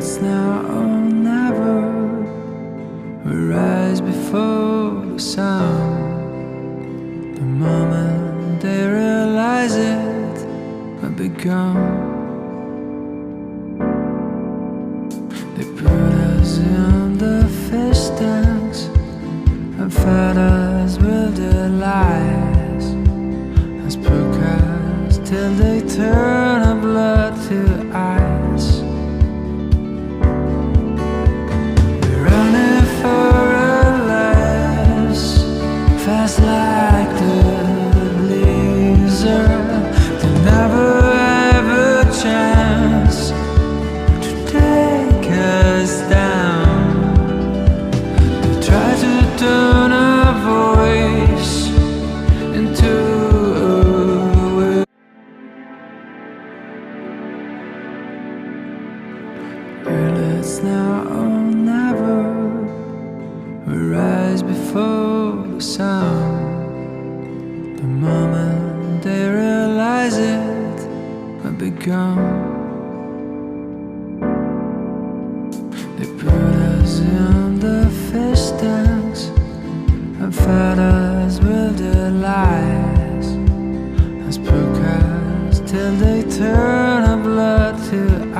It's now or never. We rise before the sound. The moment they realize it, we'll be gone. They put us in the fish tanks and fed us with their lies, as broadcast till they turn our blood to ice. We're running for our lives, fast like the blizzard. They never have a chance to take us down. They try to turn our voice into a will. Well, it's now or never. We rise before the sound. The moment they realize it, we'll be gone. They put us in the fish tanks and fed us with their lies, as broadcast till they turn our blood to